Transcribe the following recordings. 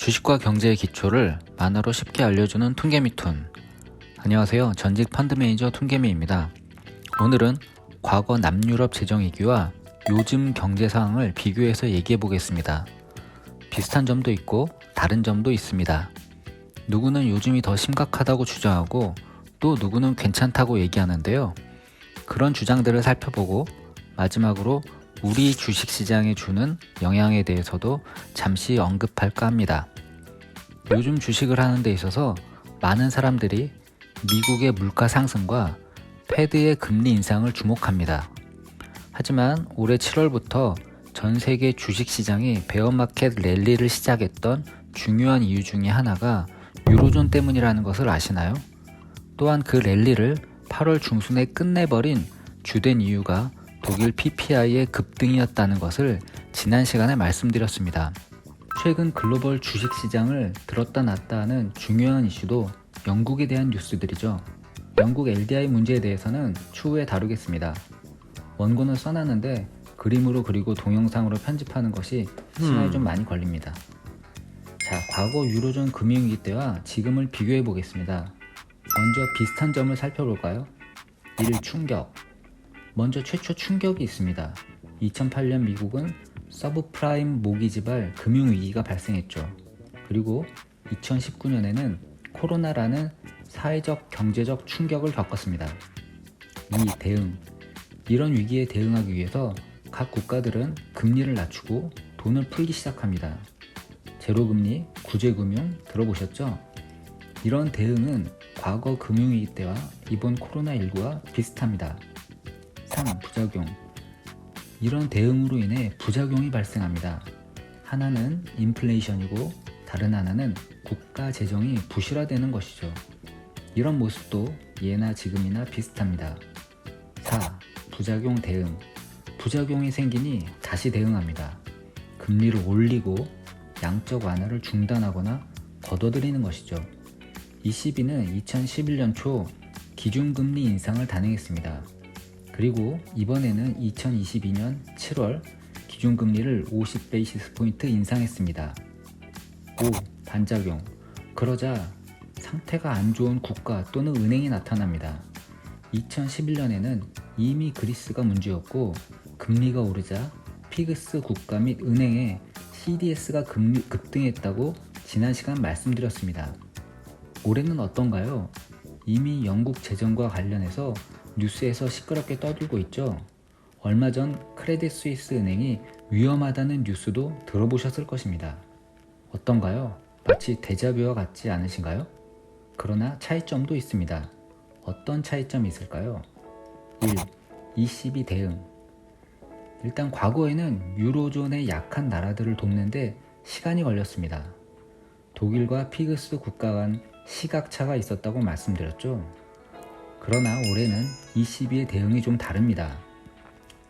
주식과 경제의 기초를 만화로 쉽게 알려주는 퉁개미툰. 안녕하세요. 전직 펀드 매니저 퉁개미입니다. 오늘은 과거 남유럽 재정위기와 요즘 경제 상황을 비교해서 얘기해 보겠습니다. 비슷한 점도 있고 다른 점도 있습니다. 누구는 요즘이 더 심각하다고 주장하고 또 누구는 괜찮다고 얘기하는데요. 그런 주장들을 살펴보고 마지막으로 우리 주식시장에 주는 영향에 대해서도 잠시 언급할까 합니다. 요즘 주식을 하는 데 있어서 많은 사람들이 미국의 물가 상승과 패드의 금리 인상을 주목합니다. 하지만 올해 7월부터 전 세계 주식시장이 베어마켓 랠리를 시작했던 중요한 이유 중에 하나가 유로존 때문이라는 것을 아시나요? 또한 그 랠리를 8월 중순에 끝내버린 주된 이유가 독일 PPI의 급등이었다는 것을 지난 시간에 말씀드렸습니다. 최근 글로벌 주식시장을 들었다 놨다 하는 중요한 이슈도 영국에 대한 뉴스들이죠. 영국 LDI 문제에 대해서는 추후에 다루겠습니다. 원고는 써놨는데 그림으로 그리고 동영상으로 편집하는 것이 시간이 좀 많이 걸립니다. 자, 과거 유로존 금융위기 때와 지금을 비교해 보겠습니다. 먼저 비슷한 점을 살펴볼까요? 1. 충격. 먼저 최초 충격이 있습니다. 2008년 미국은 서브프라임 모기지발 금융위기가 발생했죠. 그리고 2019년에는 코로나라는 사회적 경제적 충격을 겪었습니다. 2. 대응. 이런 위기에 대응하기 위해서 각 국가들은 금리를 낮추고 돈을 풀기 시작합니다. 제로금리, 구제금융 들어보셨죠? 이런 대응은 과거 금융위기 때와 이번 코로나19와 비슷합니다. 3. 부작용. 이런 대응으로 인해 부작용이 발생합니다. 하나는 인플레이션이고 다른 하나는 국가 재정이 부실화되는 것이죠. 이런 모습도 예나 지금이나 비슷합니다. 4. 부작용 대응. 부작용이 생기니 다시 대응합니다. 금리를 올리고 양적 완화를 중단하거나 걷어들이는 것이죠. ECB는 2011년 초 기준금리 인상을 단행했습니다. 그리고 이번에는 2022년 7월 기준금리를 50베이시스포인트 인상했습니다. 5. 반작용. 그러자 상태가 안 좋은 국가 또는 은행이 나타납니다. 2011년에는 이미 그리스가 문제였고 금리가 오르자 피그스 국가 및 은행에 CDS가 급등했다고 지난 시간 말씀드렸습니다. 올해는 어떤가요? 이미 영국 재정과 관련해서 뉴스에서 시끄럽게 떠들고 있죠. 얼마 전 크레딧 스위스 은행이 위험하다는 뉴스도 들어보셨을 것입니다. 어떤가요? 마치 데자뷰와 같지 않으신가요? 그러나 차이점도 있습니다. 어떤 차이점이 있을까요? 1. ECB 대응. 일단 과거에는 유로존의 약한 나라들을 돕는데 시간이 걸렸습니다. 독일과 피그스 국가 간 시각차가 있었다고 말씀드렸죠. 그러나 올해는 ECB의 대응이 좀 다릅니다.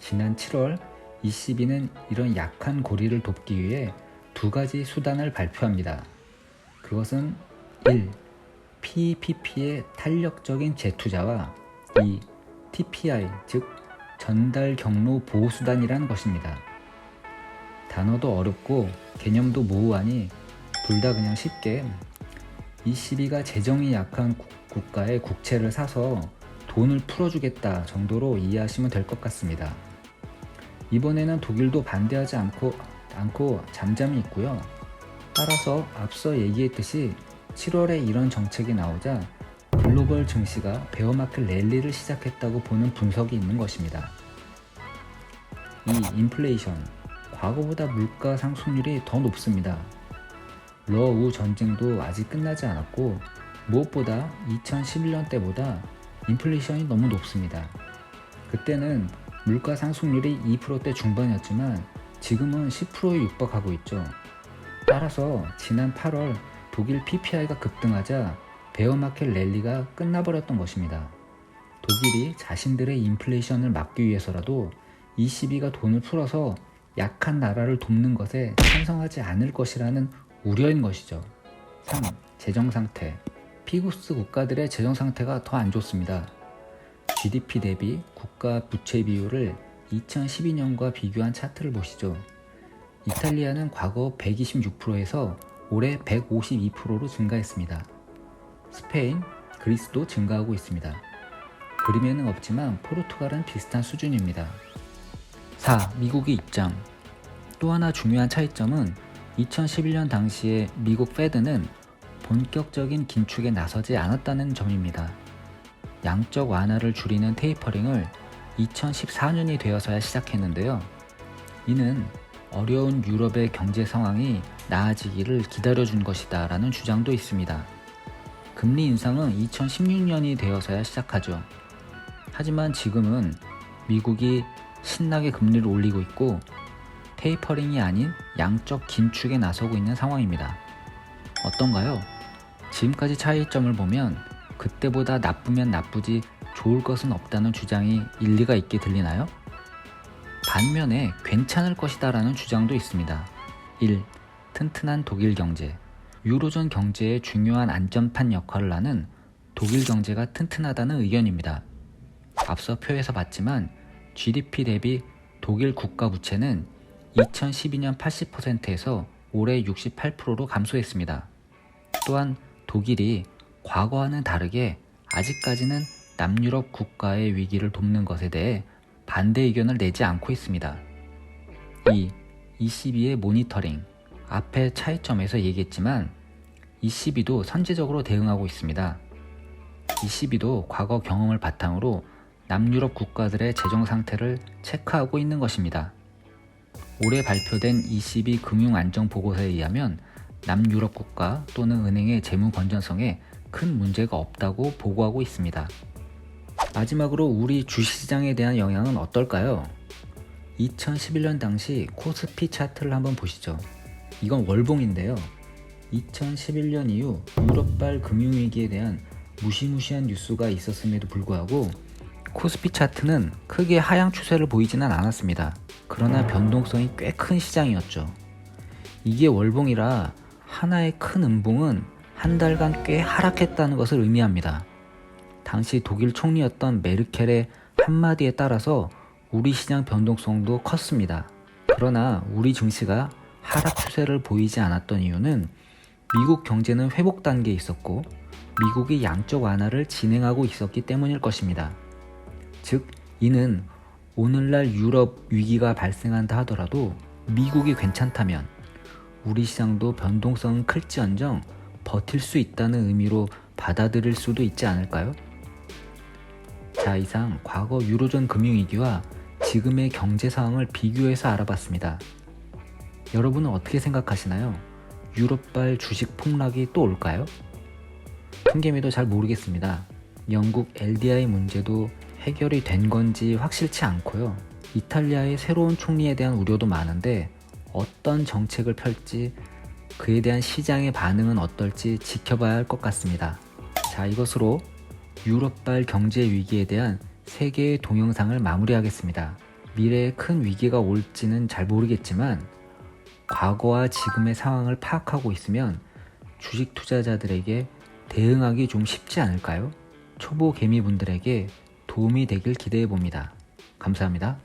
지난 7월 ECB는 이런 약한 고리를 돕기 위해 두 가지 수단을 발표합니다. 그것은 1. PPP의 탄력적인 재투자와 2. TPI, 즉 전달 경로 보호수단이라는 것입니다. 단어도 어렵고 개념도 모호하니 둘 다 그냥 쉽게 ECB가 재정이 약한 국가의 국채를 사서 돈을 풀어주겠다 정도로 이해하시면 될 것 같습니다. 이번에는 독일도 반대하지 않고 잠잠히 있고요. 따라서 앞서 얘기했듯이 7월에 이런 정책이 나오자 글로벌 증시가 베어마켓 랠리를 시작했다고 보는 분석이 있는 것입니다. 2. 인플레이션. 과거보다 물가 상승률이 더 높습니다. 러우 전쟁도 아직 끝나지 않았고 무엇보다 2011년 때보다 인플레이션이 너무 높습니다. 그때는 물가 상승률이 2%대 중반이었지만 지금은 10%에 육박하고 있죠. 따라서 지난 8월 독일 PPI가 급등하자 베어마켓 랠리가 끝나버렸던 것입니다. 독일이 자신들의 인플레이션을 막기 위해서라도 ECB가 돈을 풀어서 약한 나라를 돕는 것에 찬성하지 않을 것이라는 우려인 것이죠. 3. 재정 상태. 피그스 국가들의 재정 상태가 더 안 좋습니다. GDP 대비 국가 부채 비율을 2012년과 비교한 차트를 보시죠. 이탈리아는 과거 126%에서 올해 152%로 증가했습니다. 스페인, 그리스도 증가하고 있습니다. 그림에는 없지만 포르투갈은 비슷한 수준입니다. 4. 미국의 입장. 또 하나 중요한 차이점은 2011년 당시에 미국 페드는 본격적인 긴축에 나서지 않았다는 점입니다. 양적 완화를 줄이는 테이퍼링을 2014년이 되어서야 시작했는데요. 이는 어려운 유럽의 경제 상황이 나아지기를 기다려준 것이다 라는 주장도 있습니다. 금리 인상은 2016년이 되어서야 시작하죠. 하지만 지금은 미국이 신나게 금리를 올리고 있고 테이퍼링이 아닌 양적 긴축에 나서고 있는 상황입니다. 어떤가요? 지금까지 차이점을 보면 그때보다 나쁘면 나쁘지 좋을 것은 없다는 주장이 일리가 있게 들리나요? 반면에 괜찮을 것이다 라는 주장도 있습니다. 1. 튼튼한 독일 경제. 유로존 경제의 중요한 안전판 역할을 하는 독일 경제가 튼튼하다는 의견입니다. 앞서 표에서 봤지만 GDP 대비 독일 국가 부채는 2012년 80%에서 올해 68%로 감소했습니다. 또한 독일이 과거와는 다르게 아직까지는 남유럽 국가의 위기를 돕는 것에 대해 반대 의견을 내지 않고 있습니다. 2. ECB의 모니터링. 앞에 차이점에서 얘기했지만 ECB도 선제적으로 대응하고 있습니다. ECB도 과거 경험을 바탕으로 남유럽 국가들의 재정 상태를 체크하고 있는 것입니다. 올해 발표된 ECB 금융안정보고서에 의하면 남유럽 국가 또는 은행의 재무 건전성에 큰 문제가 없다고 보고하고 있습니다. 마지막으로 우리 주식시장에 대한 영향은 어떨까요? 2011년 당시 코스피 차트를 한번 보시죠. 이건 월봉인데요. 2011년 이후 유럽발 금융위기에 대한 무시무시한 뉴스가 있었음에도 불구하고 코스피 차트는 크게 하향 추세를 보이지는 않았습니다. 그러나 변동성이 꽤 큰 시장이었죠. 이게 월봉이라 하나의 큰 음봉은 한 달간 꽤 하락했다는 것을 의미합니다. 당시 독일 총리였던 메르켈의 한마디에 따라서 우리 시장 변동성도 컸습니다. 그러나 우리 증시가 하락 추세를 보이지 않았던 이유는 미국 경제는 회복 단계에 있었고 미국이 양적 완화를 진행하고 있었기 때문일 것입니다. 즉, 이는 오늘날 유럽 위기가 발생한다 하더라도 미국이 괜찮다면 우리 시장도 변동성은 클지언정 버틸 수 있다는 의미로 받아들일 수도 있지 않을까요? 자, 이상 과거 유로존 금융위기와 지금의 경제 상황을 비교해서 알아봤습니다. 여러분은 어떻게 생각하시나요? 유럽발 주식 폭락이 또 올까요? 통계미도 잘 모르겠습니다. 영국 LDI 문제도 해결이 된 건지 확실치 않고요. 이탈리아의 새로운 총리에 대한 우려도 많은데 어떤 정책을 펼지 그에 대한 시장의 반응은 어떨지 지켜봐야 할 것 같습니다. 자, 이것으로 유럽발 경제 위기에 대한 세계의 동영상을 마무리하겠습니다. 미래에 큰 위기가 올지는 잘 모르겠지만 과거와 지금의 상황을 파악하고 있으면 주식 투자자들에게 대응하기 좀 쉽지 않을까요? 초보 개미분들에게 도움이 되길 기대해 봅니다. 감사합니다.